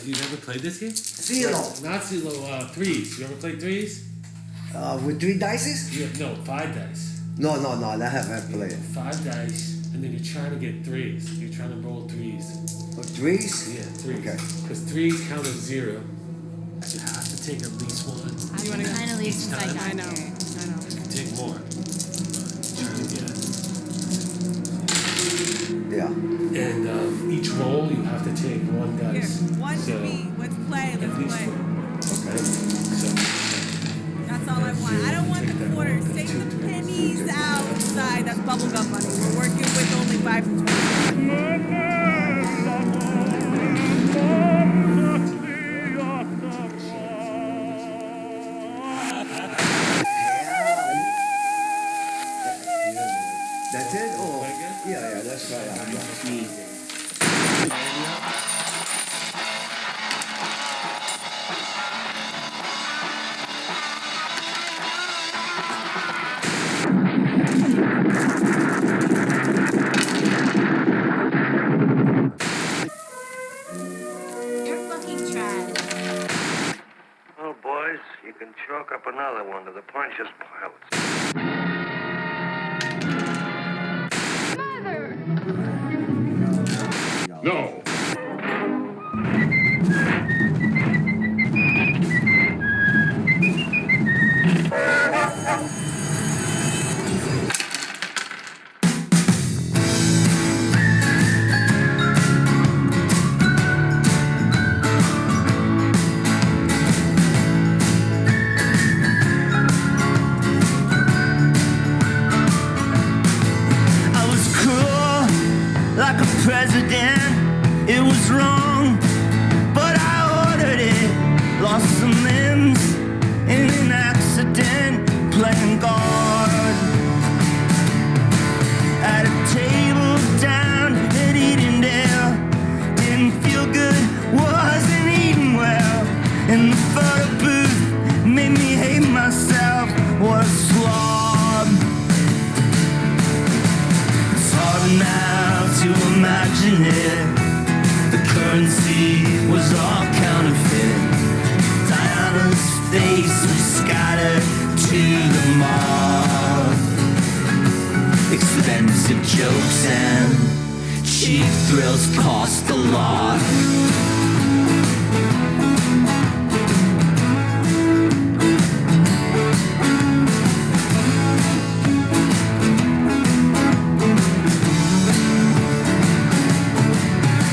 You never played this game? CeeLo. Not CeeLo, threes. You ever played threes? With 3 dices? Yeah, no, 5 dice. No, I haven't played it. 5 dice, and then you're trying to get threes. You're trying to roll threes. Oh, threes? Yeah, threes. Okay. Because threes count as 0. So you have to take at least one. You want to Kind of least time. I I know. You can take more. Try to get. Yeah. And each roll, you have to take 1 Here, dice. one So, to me. Let's play. at Let's least play. one. Okay. So, That's all I want. I don't want the quarters. Take the pennies outside. That's bubblegum money. We're working with only 5 to 20. That's it? Oh, yeah, that's right. You're fucking trash. Well, boys, you can chalk up another one to the Pontius Pilates. no! I was cruel, like a president. It was wrong, but I ordered it. Lost some limbs in an accident, playing guard. At a table down at Edendale, didn't feel good, wasn't eating well. And the photo booth made me hate myself. What a slob. It's hard now to imagine it. The currency was all counterfeit. Diana's face was scattered to the mob. Expensive jokes and cheap thrills cost a lot.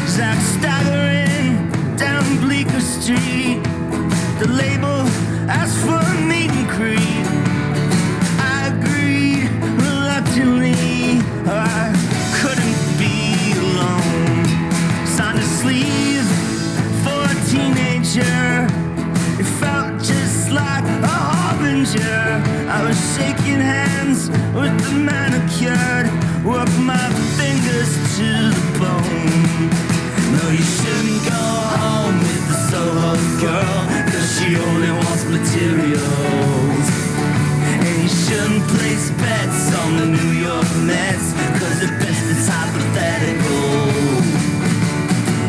Zach staggering down Bleecker Street. The label asked for a meet and greet. I agreed reluctantly. I couldn't be alone. Signed a sleeve for a teenager. It felt just like a harbinger. I was shaking hands with the manicured. Worked my fingers to the bone. No, you shouldn't go home with the Soho girl, 'cause she only wants materials. And you shouldn't place bets on the New York Mets, 'cause at best it's hypothetical.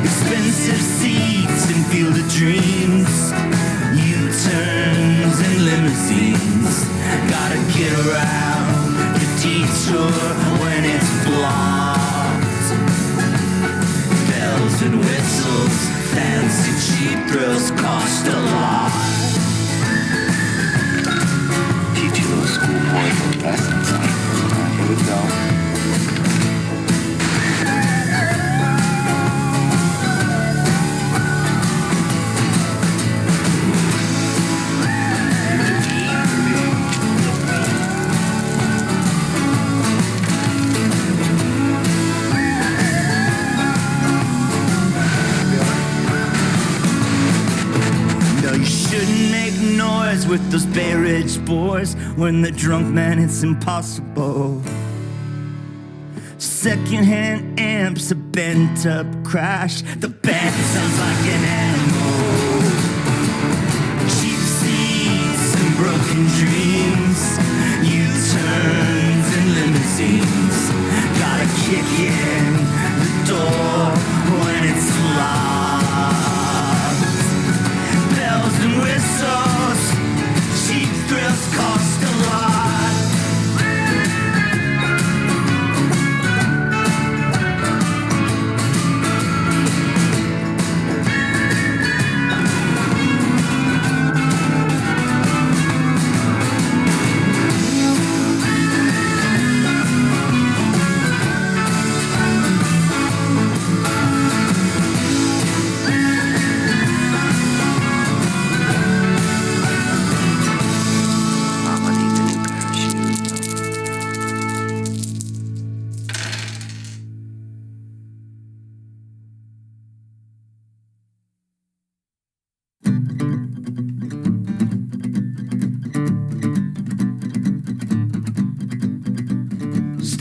Expensive seats in Field of Dreams, U-turns and limousines. Gotta get around the detour when it's blocked. Bells and whistles, fancy cheap thrills cost a lot. Teach you little schoolboy lessons. Here we go. No, you shouldn't make noise with those Bay Ridge boys. When they're drunk, man, it's impossible. Secondhand amps, a bent up crash. The band sounds like an animal. Cheap seats and broken dreams. U-turns and limousines. Gotta kick in the door when it's locked.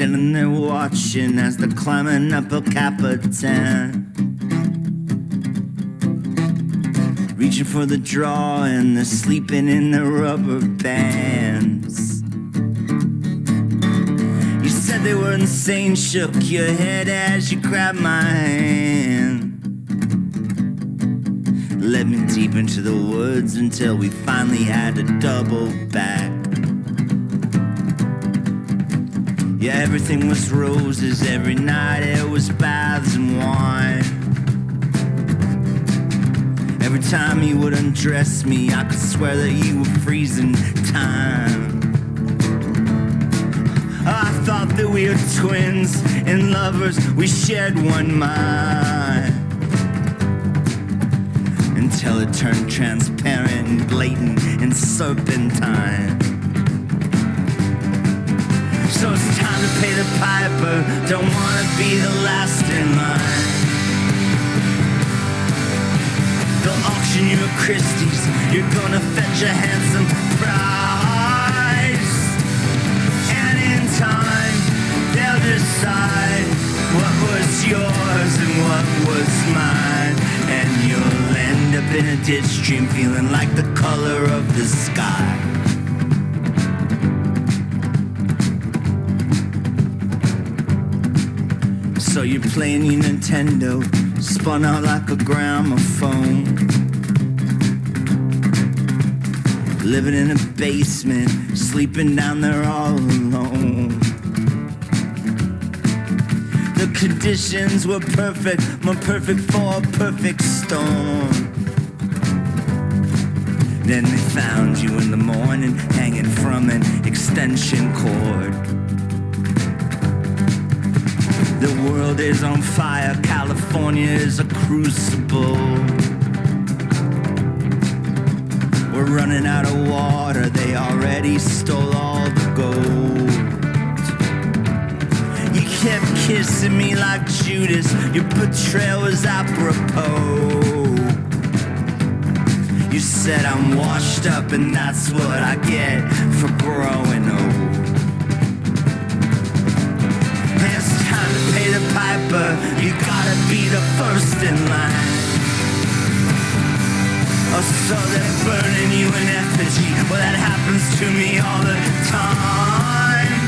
Pretending they're watching as they're climbing up El Capitan. Reaching for the draw and they're sleeping in their rubber bands. You said they were insane, shook your head as you grabbed my hand. Led me deep into the woods until we finally had to double back. Yeah, everything was roses, every night it was baths and wine. Every time you would undress me, I could swear that you were freezing time. I thought that we were twins and lovers, we shared one mind. Until it turned transparent and blatant and serpentine. So it's time to pay the piper, don't wanna be the last in line. They'll auction you at Christie's, you're gonna fetch a handsome price. And in time, they'll decide what was yours and what was mine. And you'll end up in a ditch stream feeling like the color of the sky. So you're playing your Nintendo, spun out like a gramophone. Living in a basement, sleeping down there all alone. The conditions were perfect, more perfect for a perfect storm. Then they found you in the morning, hanging from an extension cord. The world is on fire, California is a crucible. We're running out of water, they already stole all the gold. You kept kissing me like Judas, your betrayal was apropos. You said I'm washed up and that's what I get for growing old. Pay the piper, you gotta be the first in line. Oh, so they're burning you in effigy. Well, that happens to me all the time.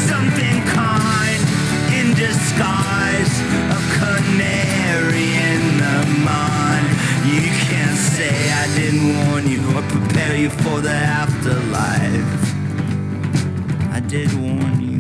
Something kind in disguise, a canary in the mine. You can't say I didn't warn you or prepare you for the afterlife. I did warn you.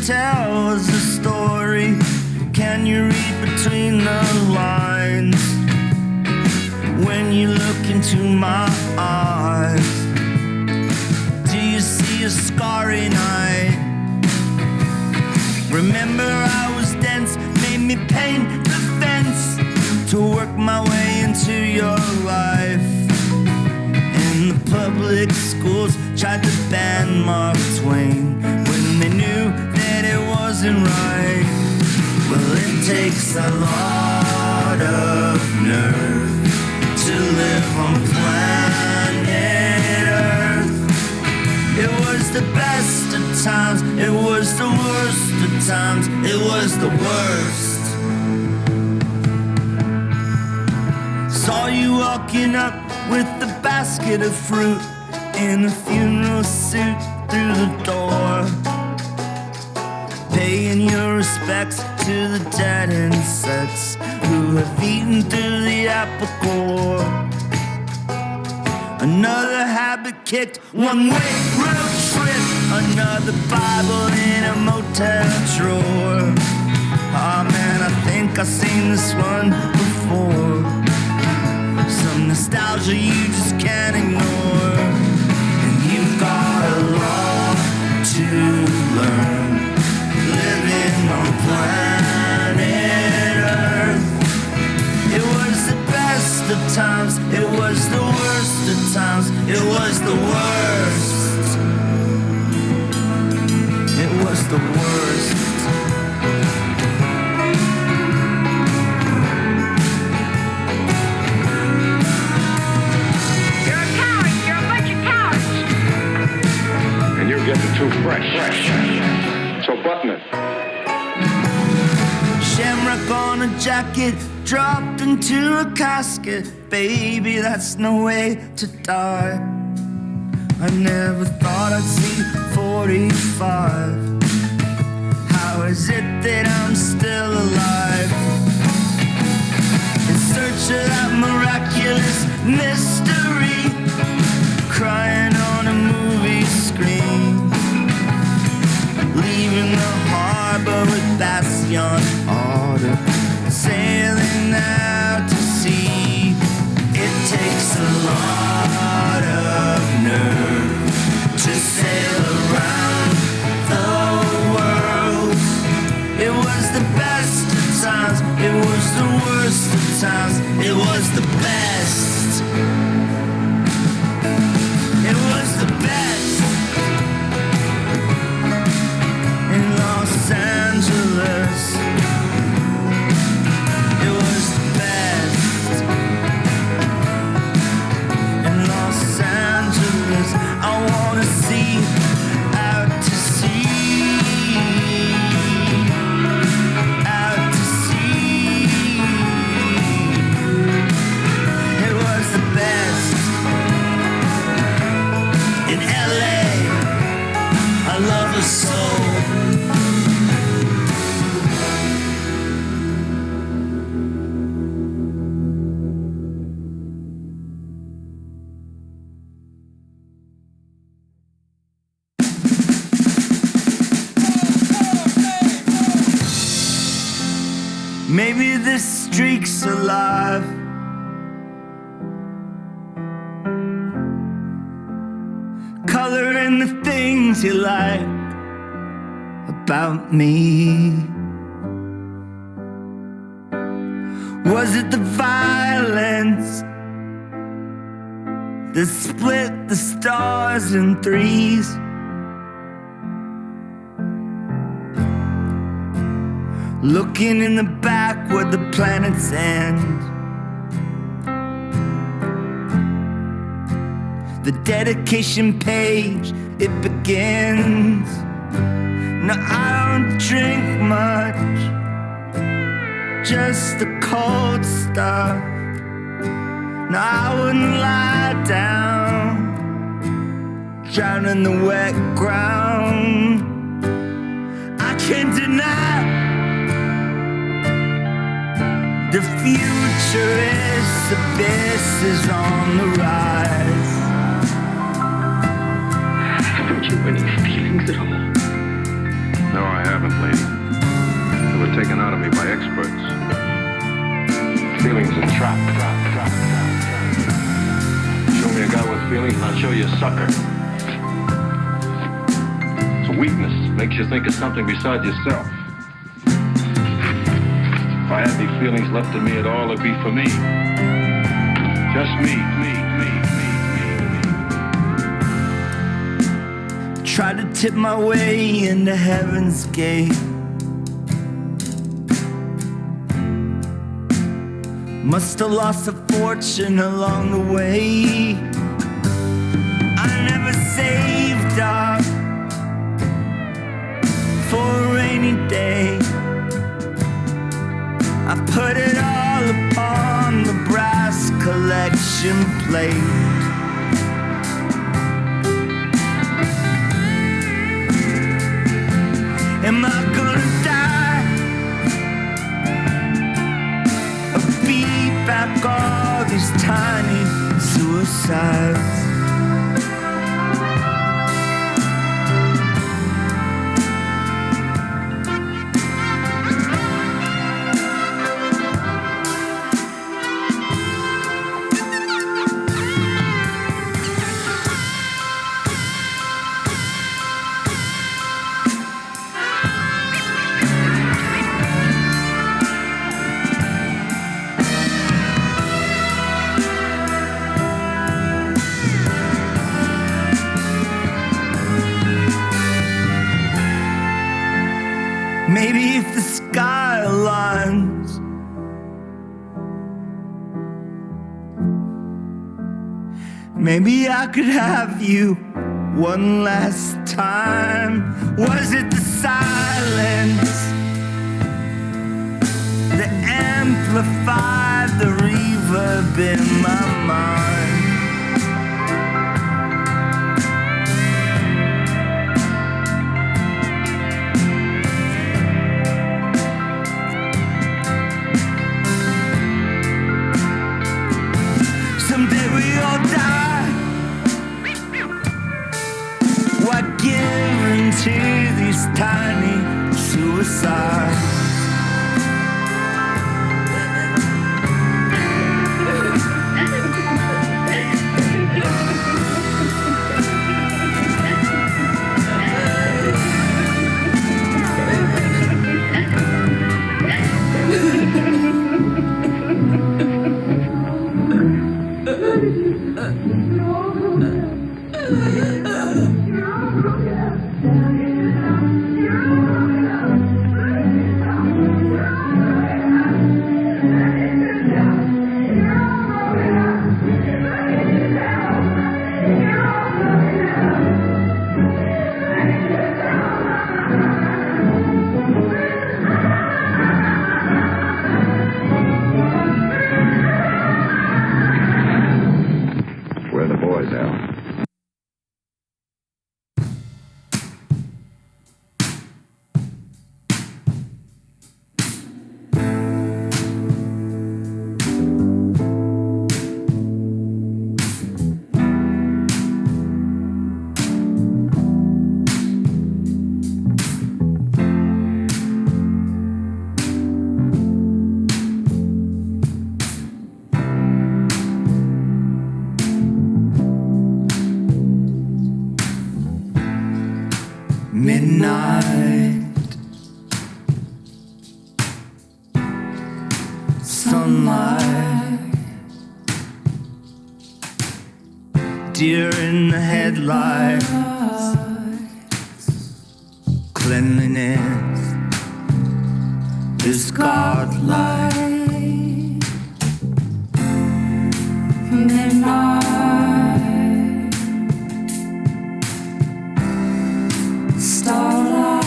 Tells a story. Can you read between the lines? When you look into my eyes, do you see a starry night? Remember I was dense, made me paint the fence to work my way into your life. In the public schools tried to ban Mark Twain when they knew that it wasn't right. Well, it takes a lot of nerve to live on planet Earth. It was the best of times, it was the worst of times, it was the worst. Saw you walking up with the basket of fruit in a funeral suit through the door. paying your respects to the dead insects who have eaten through the apple core. Another habit kicked, one-way road trip, another Bible in a motel drawer. Ah man, I think I've seen this one before. Some nostalgia you just can't ignore. And you've got a lot to learn, living on planet Earth. It was the best of times, it was the worst of times, it was the worst. It was the worst. You're getting too fresh. So button it. Shamrock on a jacket, dropped into a casket. Baby, that's no way to die. I never thought I'd see 45. How is it that I'm still alive? In search of that miraculous mystery, crying on a movie screen, leaving the harbor with Bastion order, sailing out to sea. It takes a lot of nerve to sail around the world. It was the best of times, it was the worst of times, it was the best. It was the best in Los Angeles. It was the best in Los Angeles. I wanna see out to sea, out to sea. It was the best. In LA, I love her so. Maybe this streak's alive. Color in the things you like about me. Was it the violence that split the stars in threes? Looking in the back where the planets end, the dedication page, it begins. No, I don't drink much, just the cold stuff. No, I wouldn't lie down, drown in the wet ground. I can't deny the futurist abyss is on the rise. Haven't you any feelings at all? No, I haven't, lady. They were taken out of me by experts. Feelings are trapped. Show me a guy with feelings and I'll show you a sucker. It's a weakness. Makes you think of something besides yourself. If I had any feelings left in me at all, it'd be for me. Just me. Tried to tip my way into heaven's gate. Must have lost a fortune along the way. I never saved up for a rainy day. I put it all upon the brass collection plate. Am I gonna back all these tiny suicides. Maybe if the sky aligns, maybe I could have you one last time. Was it the silence that amplified the reverb in my mind? Someday we all die. What guarantee these tiny suicides? Where are the boys, Al? Midnight, sunlight, deer in the headlights, cleanliness is godlike. Midnight, starlight,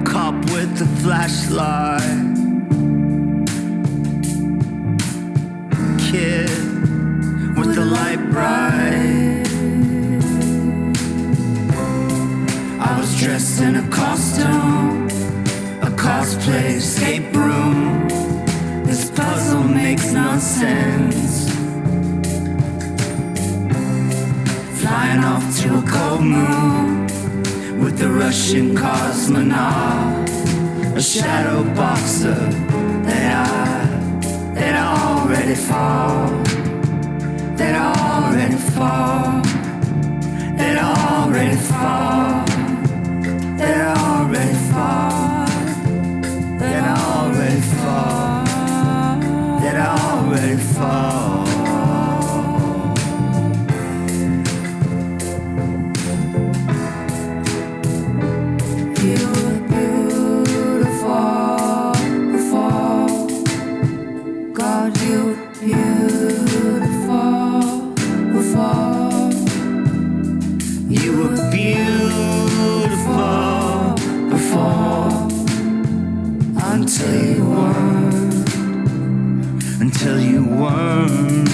cop with the flashlight, kid with the light bright. I was dressed in a costume, a cosplay escape room. This puzzle makes no sense. Flying off to a cold moon with the Russian cosmonaut, a shadow boxer that I already fall, that I already fall, that I already fall, that I already fall, that I already fall, that I already fall. Until you weren't.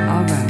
All right.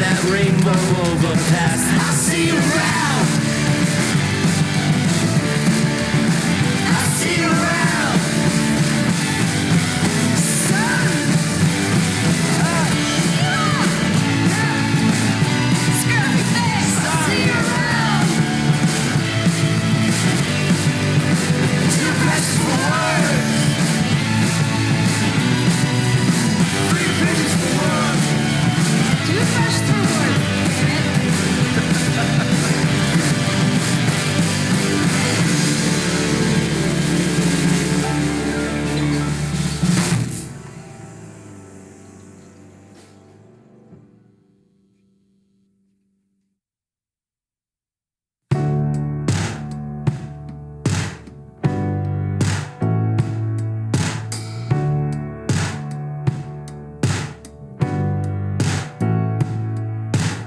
that rainbow overpass. I see you around. I see you around. Sun. Scruffy face. I see you around. Too fast for words. 3 pages for words. Too fast for words.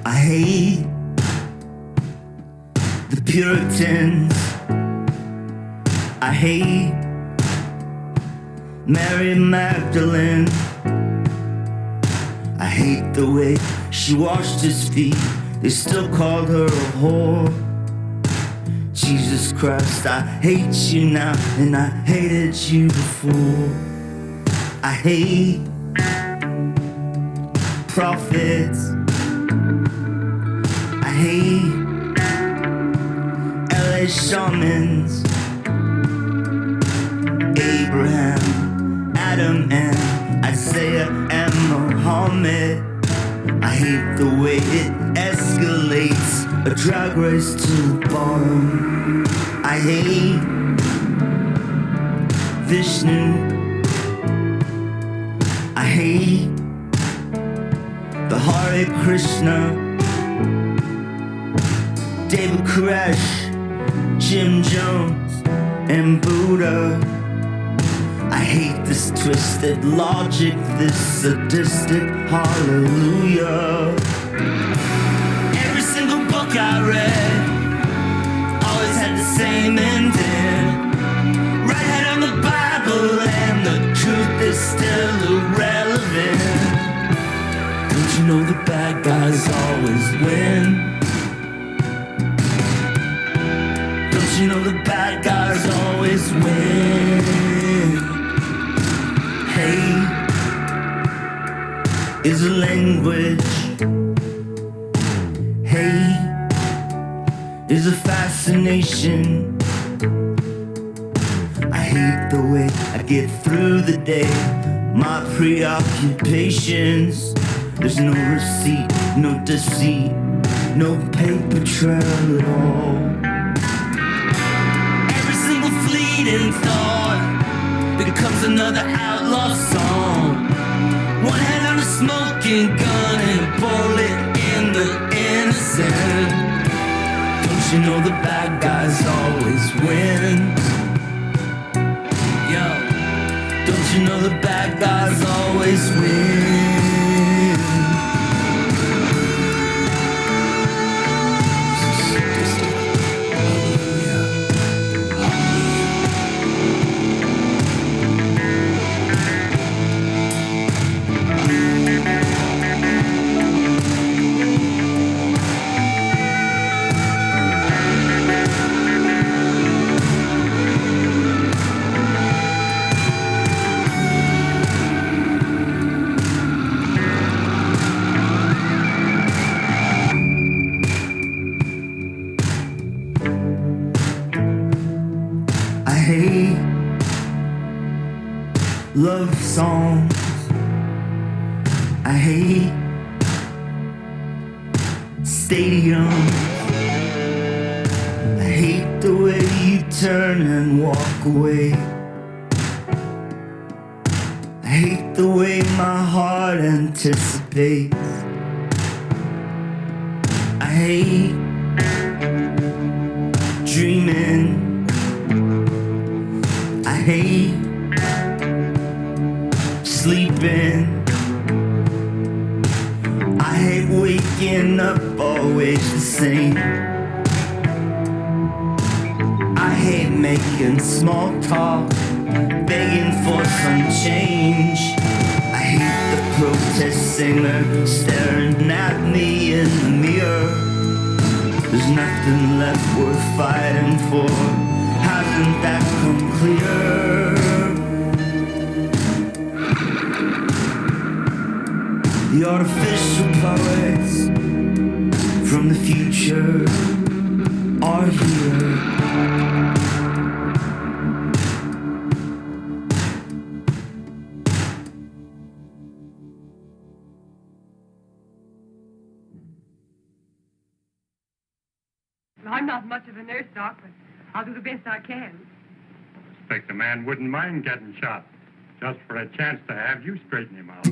I hate the Puritans. I hate Mary Magdalene. I hate the way she washed his feet. They still called her a whore. Jesus Christ, I hate you now, and I hated you before. I hate prophets. I hate LA shamans, Abraham, Adam, and Isaiah and Muhammad. I hate the way it escalates, a drag race to the bottom. I hate Vishnu. I hate the Hare Krishna, David Koresh, Jim Jones, and Buddha. I hate this twisted logic, this sadistic hallelujah. Every single book I read always had the same ending. Right head on the Bible and the truth is still irrelevant. Don't you know the bad guys always win? Don't you know the bad guys always win? Hate is a language. Hate is a fascination. I hate the way I get through the day, my preoccupations. There's no receipt, no deceit, no paper trail at all. Every single fleeting thought becomes another outlaw song. One hand on a smoking gun and a bullet in the innocent. Don't you know the bad guys always win? Yo, don't you know the bad guys always win? Love songs. I hate stadiums. I hate the way you turn and walk away. I hate the way my heart anticipates. I hate dreaming. I hate sleeping. I hate waking up always the same. I hate making small talk, begging for some change. I hate the protest singer staring at me in the mirror. There's nothing left worth fighting for. Hasn't that come clear? The artificial poets from the future are here. I'm not much of a nurse, Doc, but I'll do the best I can. I suspect the man wouldn't mind getting shot, just for a chance to have you straighten him out.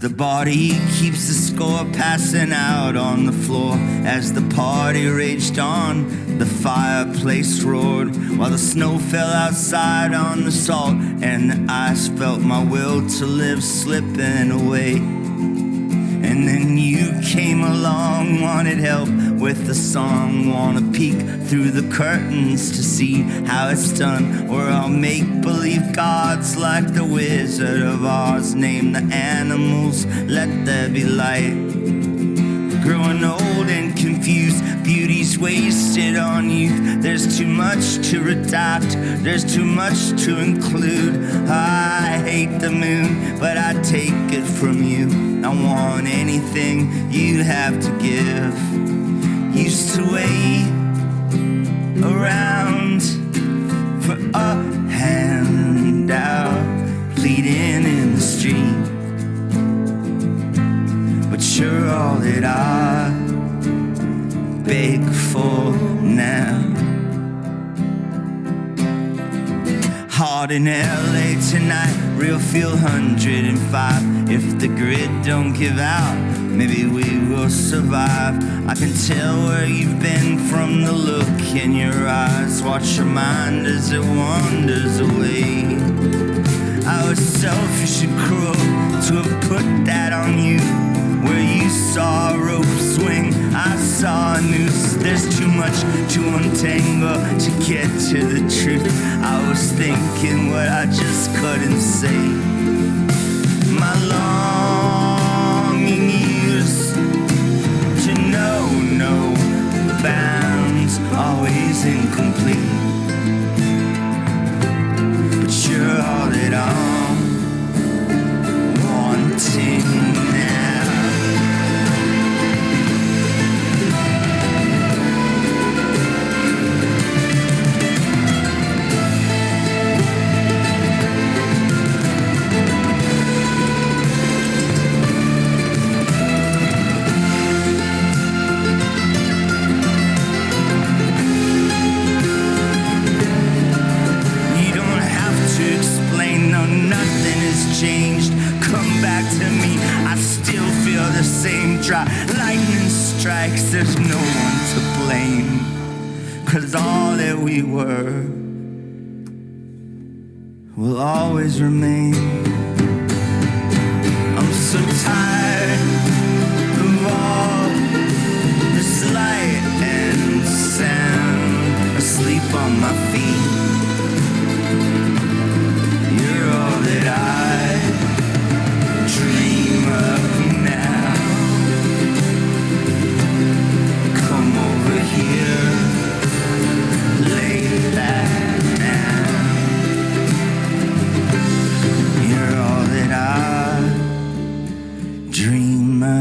The body keeps the score passing out on the floor as the party raged on. The fireplace roared while the snow fell outside on the salt, and the ice felt my will to live slipping away. And then you came along, wanted help with the song, wanna peek through the curtains to see how it's done. Or I'll make believe gods like the Wizard of Oz, name the animals, let there be light. Growing old and confused, beauty's wasted on youth. There's too much to redact, there's too much to include. I hate the moon, but I take it from you. I want anything you have to give. Used to wait around for a handout, pleading in the street. But you're all that I beg for now. Hard in LA tonight, real feel 105. If the grid don't give out, maybe we will survive. I can tell where you've been from the look in your eyes. Watch your mind as it wanders away. I was selfish and cruel to have put that on you. Where you saw a rope swing, I saw a noose. There's too much to untangle to get to the truth. I was thinking what I just couldn't say. My longing used to know no bounds, always incomplete. But you're all that I'm wanting now. Changed, come back to me. I still feel the same dry. Lightning strikes, there's no one to blame. 'Cause all that we were will always remain. I'm so tired of all this light and sound, asleep on my feet. You're all that I dream of now. Come over here, lay that down. You're all that I dream of.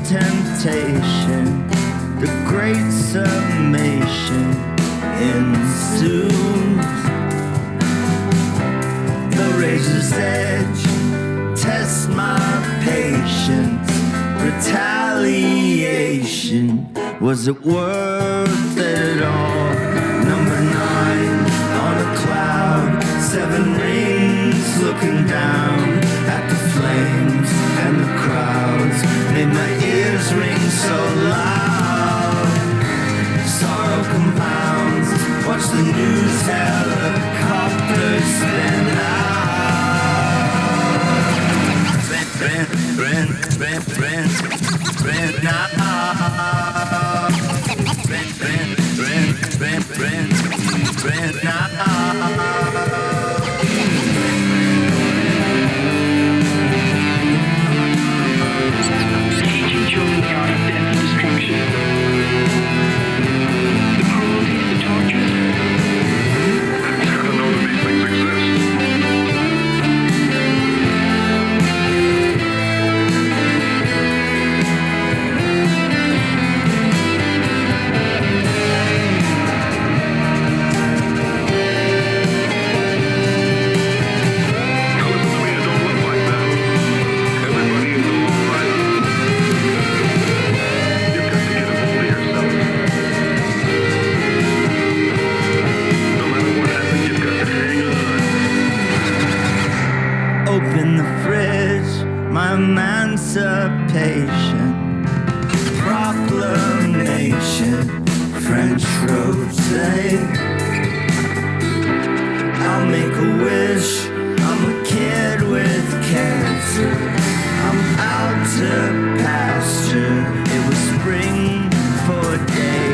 Temptation, the great summation ensues. The razor's edge tests my patience. Retaliation, was it worth it at all? Number 9 on a cloud, 7 rings looking down at the flames and the crowds. Made my ears ring so loud. Sorrow combined. Open the fridge, my emancipation proclamation, French rotate. I'll make a wish, I'm a kid with cancer. I'm out to pasture. It was spring for a day.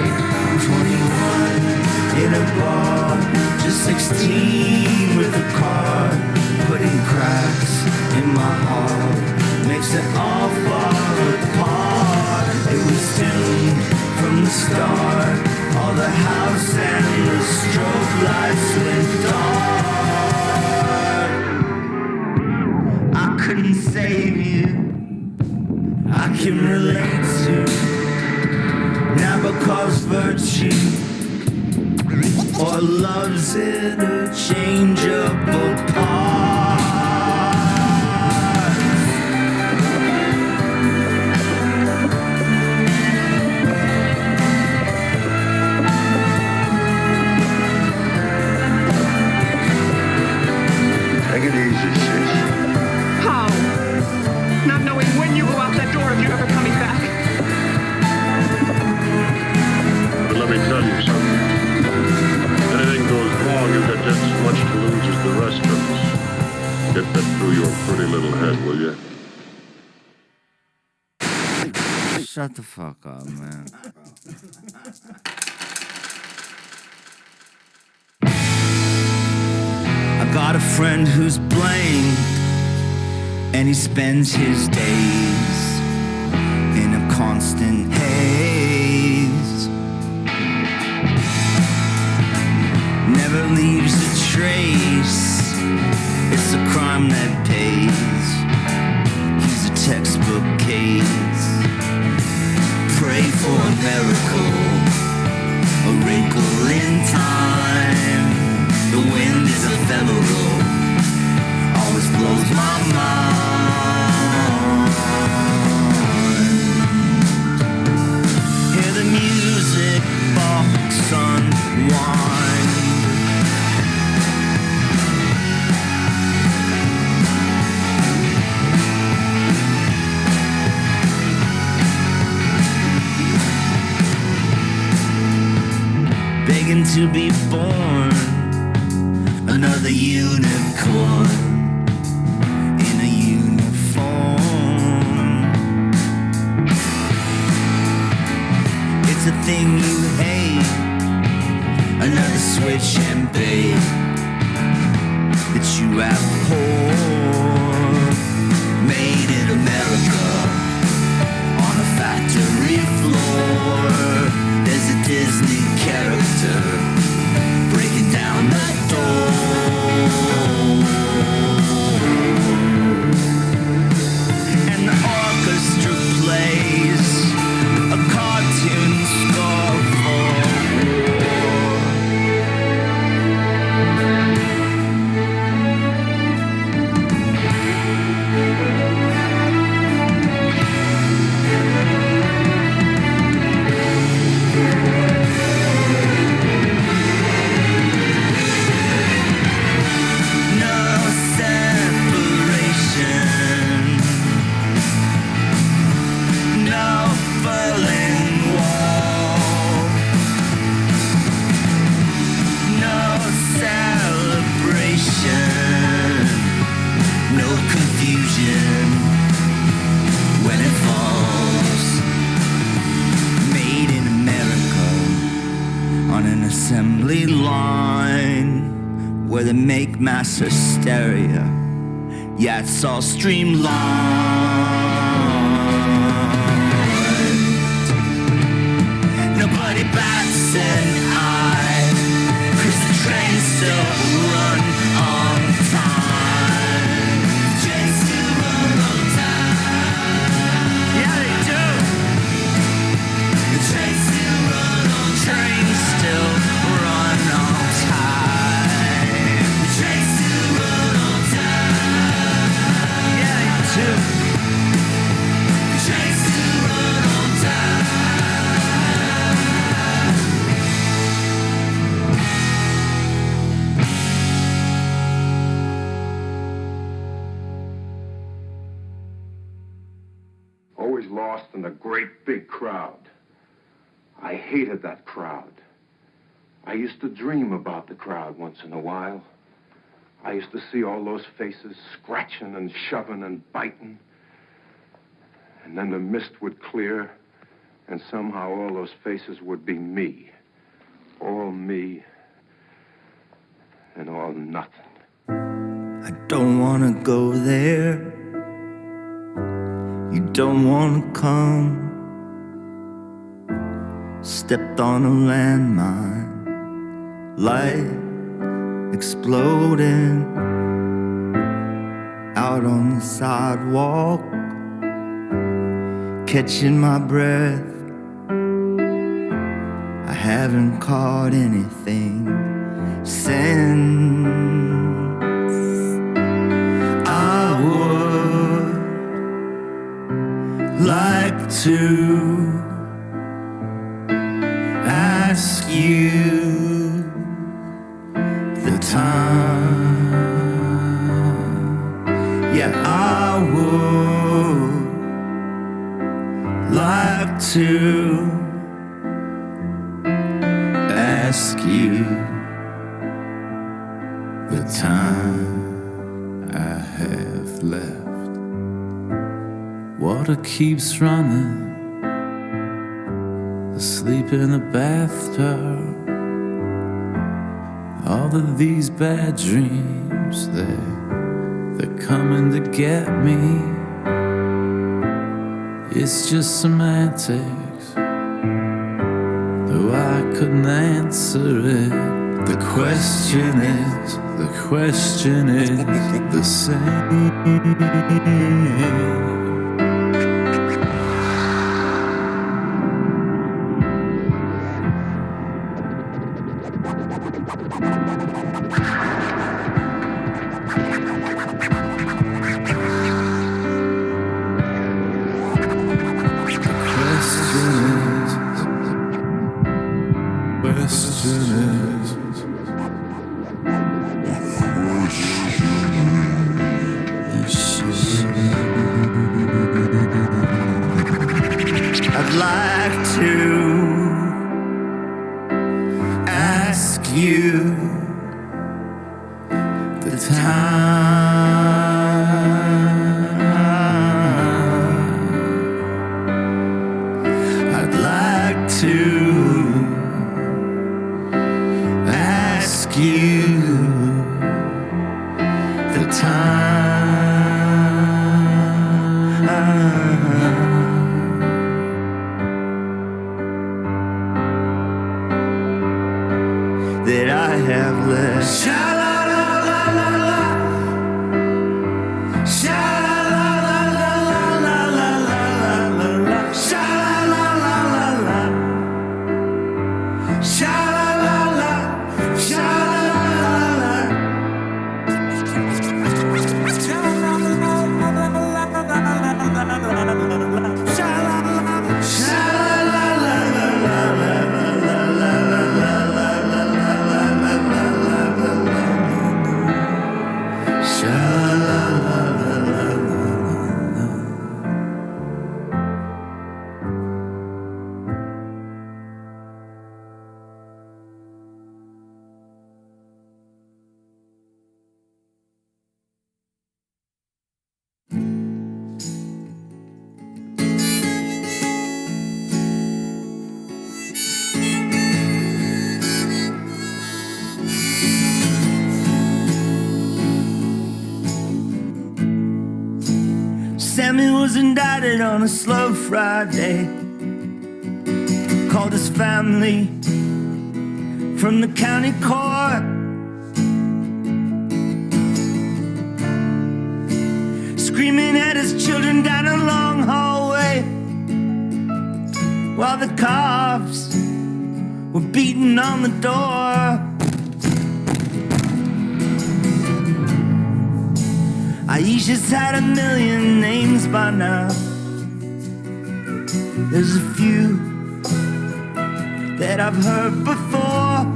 21 in a bar, just 16 with a car. Putting cracks in my heart makes it all fall apart. It was doomed from the start. All the house and the strobe lights went dark. I couldn't save you, I can relate to. Not because virtue or love's interchangeable parts. Take it easy, sis. How? Not knowing when you go out that door if you're ever coming back. But let me tell you something. Anything goes wrong, you've got just as much to lose as the rest of us. Get that through your pretty little head, will you? Shut the fuck up, man. I got a friend who's blamed, and he spends his days in a constant haze. Never leaves a trace. It's a crime that pays. He's a textbook case. Pray for a miracle, a wrinkle in time. The wind is ephemeral, always blows my mind. Hear the music box unwind. Begging to be born, another unicorn in a uniform. It's a thing you hate, another switch and bait that you abhor. Made in America on a factory floor. There's a Disney character breaking down the door, and the orchestra plays a cartoon score for assembly line where they make mass hysteria. Yeah, it's all streamlined. Nobody bats an eye, 'cause the trains still run on time. Trains still run on time. Yeah, they do. The trains still run on time. Trains still run on time. The trains still run on time. Yeah, they do. The trains still run on time. always lost in the great big crowd. I hated that crowd. I used to dream about the crowd once in a while. I used to see all those faces scratching and shoving and biting. And then the mist would clear, and somehow all those faces would be me. All me, and all nothing. I don't wanna go there. You don't wanna come. Stepped on a landmine, light exploding out on the sidewalk, catching my breath. I haven't caught anything since. I would like to ask you the time. Yeah, I would like to ask you the time I have left. Water keeps running, asleep in the bathtub. All of these bad dreams, they're coming to get me. It's just semantics, though I couldn't answer it. The question is the same. I'd like to ask you the time. I'd like to ask you the time. That I have left. Sha-la-la-la-la-la. Sha-la-la-la-la-la-la-la-la-la. Sha-la-la-la-la-la. Sha-la-la-la. Sha-la-la-la-la. Sammy was indicted on a slow Friday. Called his family from the county court. Screaming at his children down a long hallway, while the cops were beating on the door. Aisha's had a million names by now. There's a few that I've heard before.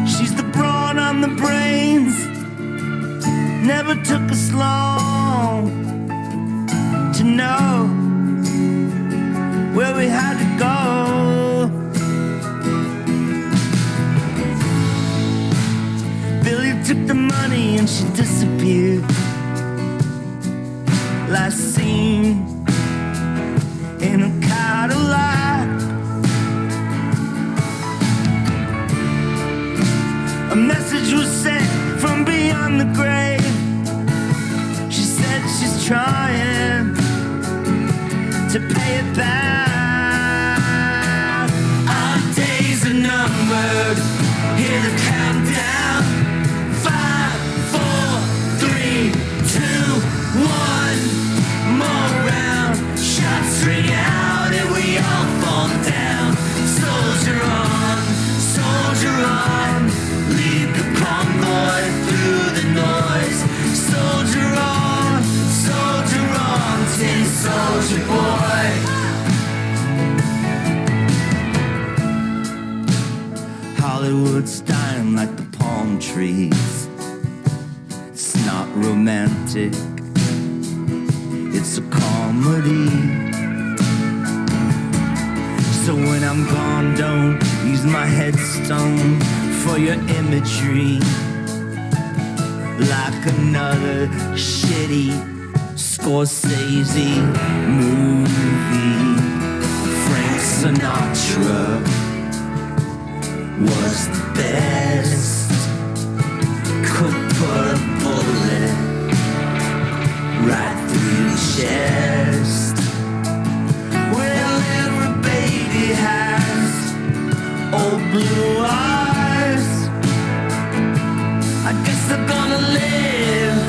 She's the brawn on the brains. Never took us long took the money and she disappeared. Last seen in a Cadillac. A message was sent from beyond the grave. She said she's trying to pay it back. Our days are numbered. Hear the countdown. 5, 4, 3, 2, 1. More round. Shots ring out and we all fall down. Soldier on, soldier on. Lead the convoy through the noise. Soldier on, tin soldier boy. Hollywood's dying like the palm trees. It's not romantic, it's a comedy. So when I'm gone, don't use my headstone for your imagery. Like another shitty Scorsese movie. Frank Sinatra was the best. Could put a bullet right through your chest. Well, every baby has old blue eyes. I guess they're gonna live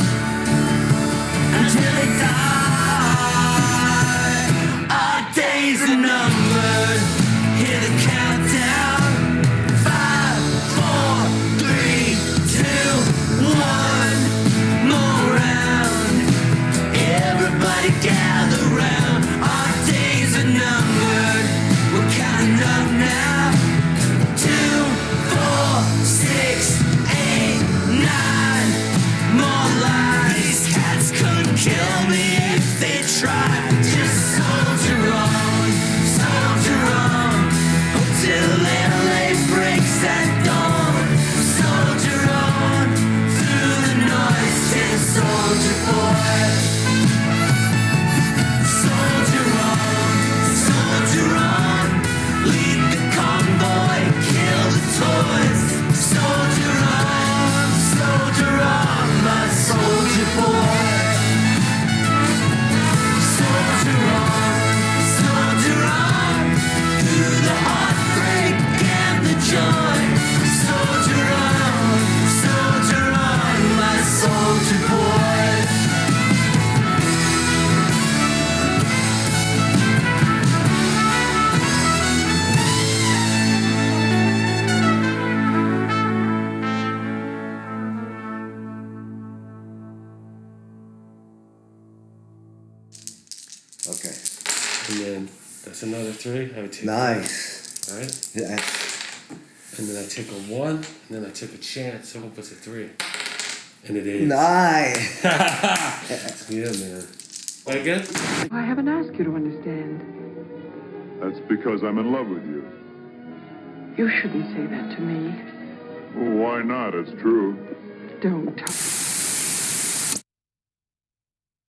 until they die. Our days are numbered. Hear the countdown. 5, 4, 3, 2, 1. More round. Everybody gather round. Our days are numbered. We're counting up now. 2, 4, 6, 8, 9. More lives. These cats couldn't kill me if they tried. Just soldier on, until LA breaks at dawn. Soldier on, through the noise, tin soldier boy. Soldier on, lead the convoy, kill the toys. Soldier on, my soldier boy. Soldier on, through the heartbreak and the joy. Soldier on, my soldier boy. Okay. And then that's another 3. I would take Nice. Alright? Yeah. And then I take a 1, and then I took a chance. Someone puts a 3. And it is. Nice. Yeah, man. Again? I haven't asked you to understand. That's because I'm in love with you. You shouldn't say that to me. Well, why not? It's true. Don't.